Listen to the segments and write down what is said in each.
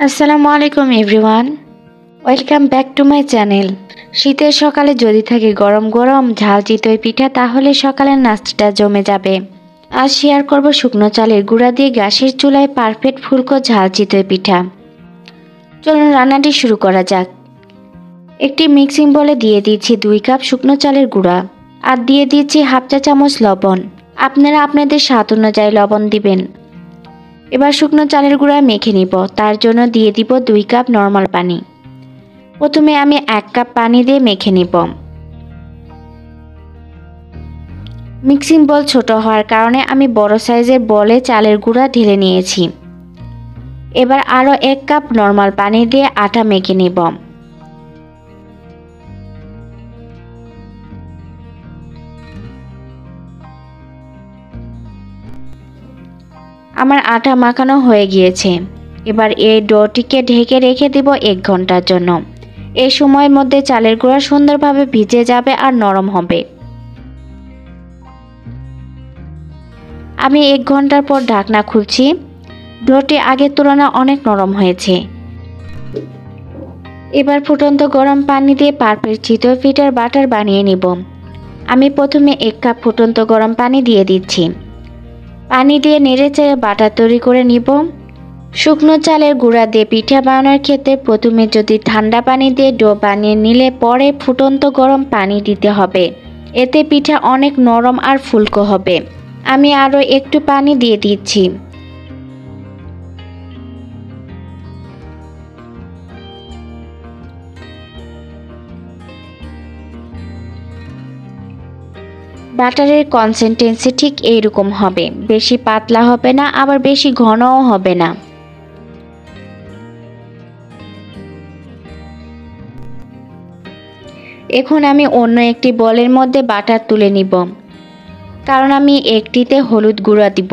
আসসালামু আলাইকুম everyone, welcome back to my channel. শীতের সকালে যদি থাকে গরম গরম ঝাল চিতই পিঠা, তাহলে সকালের নাস্তাটা জমে যাবে। আজ শেয়ার করব শুকনো চালের গুঁড়া দিয়ে গ্যাসের চুলায় পারফেক্ট ফুলকো ঝাল চিতই পিঠা। চলুন রান্নাটি শুরু করা যাক। একটি মিক্সিং বলে দিয়ে দিচ্ছি 2 কাপ শুকনো চালের গুঁড়া, আর দিয়ে দিচ্ছি হাফ চা চামচ লবণ। আপনারা আপনাদের স্বাদ অনুযায়ী লবণ দিবেন। এবার শুকনো চালের গুঁড়া মেখে নিব, তার জন্য দিয়ে দিব 2 কাপ নর্মাল পানি। প্রথমে আমি 1 কাপ পানি দিয়ে মেখে নিব। মিক্সিং বল ছোট হওয়ার কারণে আমি বড় সাইজের বলে চালের গুঁড়া ঢেলে নিয়েছি। এবার আরও 1 কাপ নর্মাল পানি দিয়ে আটা মেখে নিব। আমার আটা মাখানো হয়ে গিয়েছে। এবার এই ডোটিকে ঢেকে রেখে দিব 1 ঘন্টার জন্য। এই সময়ের মধ্যে চালের গুঁড়া সুন্দরভাবে ভিজে যাবে আর নরম হবে। আমি 1 ঘন্টার পর ঢাকনা খুলছি। ডোটি আগের তুলনায় অনেক নরম হয়েছে। এবার ফুটন্ত গরম পানি দিয়ে পারফেক্ট চিতই পিঠার ব্যাটার বানিয়ে নিব। আমি প্রথমে 1 কাপ ফুটন্ত গরম পানি দিয়ে দিচ্ছি। পানি দিয়ে নেড়েচেড়ে ব্যাটার তৈরি করে নিব। শুকনো চালের গুঁড়া দিয়ে পিঠা বানানোর ক্ষেত্রে প্রথমে যদি ঠান্ডা পানি দিয়ে ডো বানিয়ে নিলে পরে ফুটন্ত গরম পানি দিতে হবে। এতে পিঠা অনেক নরম আর ফুলকো হবে। আমি আরও একটু পানি দিয়ে দিচ্ছি। ব্যাটারের কনসিস্টেন্সি ঠিক এইরকম হবে, বেশি পাতলা হবে না আবার বেশি ঘনও হবে না। এখন আমি অন্য একটি বলের মধ্যে ব্যাটার তুলে নিব, কারণ আমি একটিতে হলুদ গুঁড়া দিব।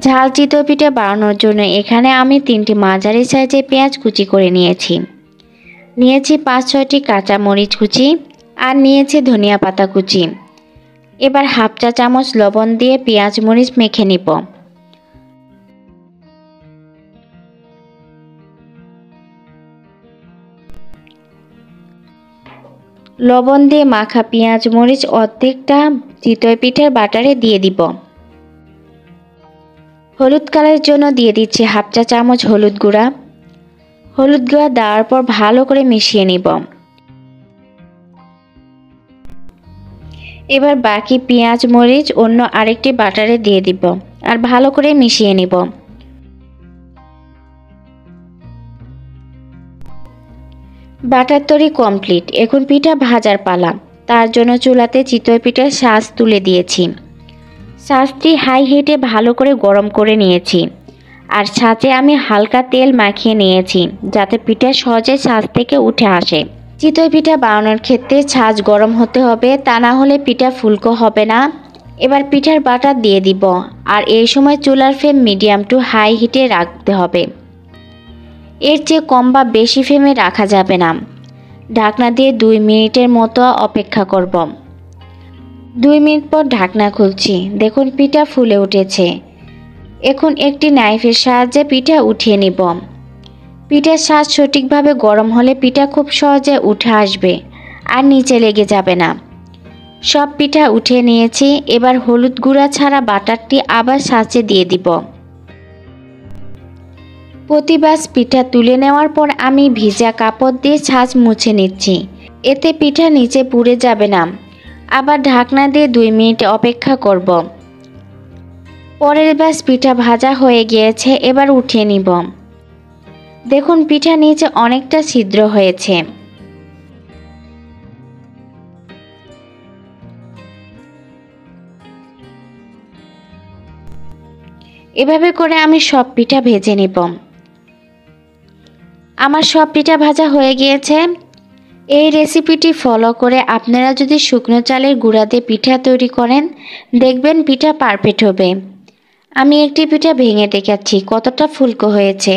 ঝাল চিতই পিঠা বানানোর জন্য এখানে আমি 3টি মাঝারি সাইজের পেঁয়াজ কুচি করে নিয়েছি। 5-6টি কাঁচা মরিচ কুচি আর নিয়েছি ধনিয়া পাতা কুচি। এবার হাফ চা চামচ লবণ দিয়ে পেঁয়াজ মরিচ মেখে নিব। লবণ দিয়ে মাখা পেঁয়াজ মরিচ অর্ধেকটা চিতই পিঠার ব্যাটারে দিয়ে দিব। হলুদ কালারের জন্য দিয়ে দিচ্ছি হাফ চা চামচ হলুদ গুঁড়া। হলুদ গুঁড়া দেওয়ার পর ভালো করে মিশিয়ে নিব। এবার বাকি পেঁয়াজ মরিচ অন্য আরেকটি ব্যাটারে দিয়ে দিব আর ভালো করে মিশিয়ে নিব। ব্যাটার তৈরি কমপ্লিট। এখন পিঠা ভাজার পালা। তার জন্য চুলাতে চিতই পিঠার শাঁস তুলে দিয়েছি। শাঁসটি হাই হিটে ভালো করে গরম করে নিয়েছি, আর ছাঁচে আমি হালকা তেল মাখিয়ে নিয়েছি যাতে পিঠা সহজে ছাঁচ থেকে উঠে আসে। চিতই পিঠা বানানোর ক্ষেত্রে ছাঁচ গরম হতে হবে, তা না হলে পিঠা ফুলকো হবে না। এবার পিঠার ব্যাটার দিয়ে দিব, আর এই সময় চুলার ফ্লেম মিডিয়াম টু হাই হিটে রাখতে হবে। এর চেয়ে কম বা বেশি ফ্লেমে রাখা যাবে না। ঢাকনা দিয়ে 2 মিনিটের মতো অপেক্ষা করব। 2 মিনিট পর ঢাকনা খুলছি। দেখুন পিঠা ফুলে উঠেছে। এখন একটি নাইফের সাহায্যে পিঠা উঠিয়ে নিব। পিঠার শাঁস সঠিকভাবে গরম হলে পিঠা খুব সহজে উঠে আসবে আর নিচে লেগে যাবে না। সব পিঠা উঠিয়ে নিয়েছি। এবার হলুদ গুঁড়া ছাড়া ব্যাটারটি আবার শাঁসে দিয়ে দিব। প্রতিবার পিঠা তুলে নেওয়ার পর আমি ভিজা কাপড় দিয়ে ছাঁচ মুছে নিচ্ছি। এতে পিঠা নিচে পুড়ে যাবে না। আবার ঢাকনা দিয়ে 2 মিনিট অপেক্ষা করব। পরের ব্যাচ পিঠা ভাজা হয়ে গিয়েছে। এবার উঠিয়ে নিব। দেখুন পিঠা নিচে অনেকটা ছিদ্র হয়েছে। এভাবে করে আমি সব পিঠা ভেজে নিব। আমার সব পিঠা ভাজা হয়ে গিয়েছে। এই রেসিপিটি ফলো করে আপনারা যদি শুকনো চালের গুঁড়া দিয়ে পিঠা তৈরি করেন, দেখবেন পিঠা পারফেক্ট হবে। আমি একটি পিঠা ভেঙে দেখাচ্ছি কতটা ফুলকো হয়েছে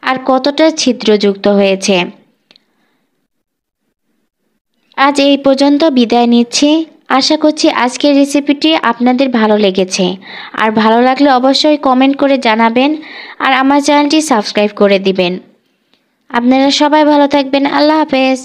আর কতটা ছিদ্রযুক্ত হয়েছে। আজ এই পর্যন্ত বিদায় নিচ্ছি। আশা করছি আজকের রেসিপিটি আপনাদের ভালো লেগেছে। আর ভালো লাগলে অবশ্যই কমেন্ট করে জানাবেন আর আমার চ্যানেলটি সাবস্ক্রাইব করে দিবেন। আপনারা সবাই ভালো থাকবেন। আল্লাহ হাফেজ।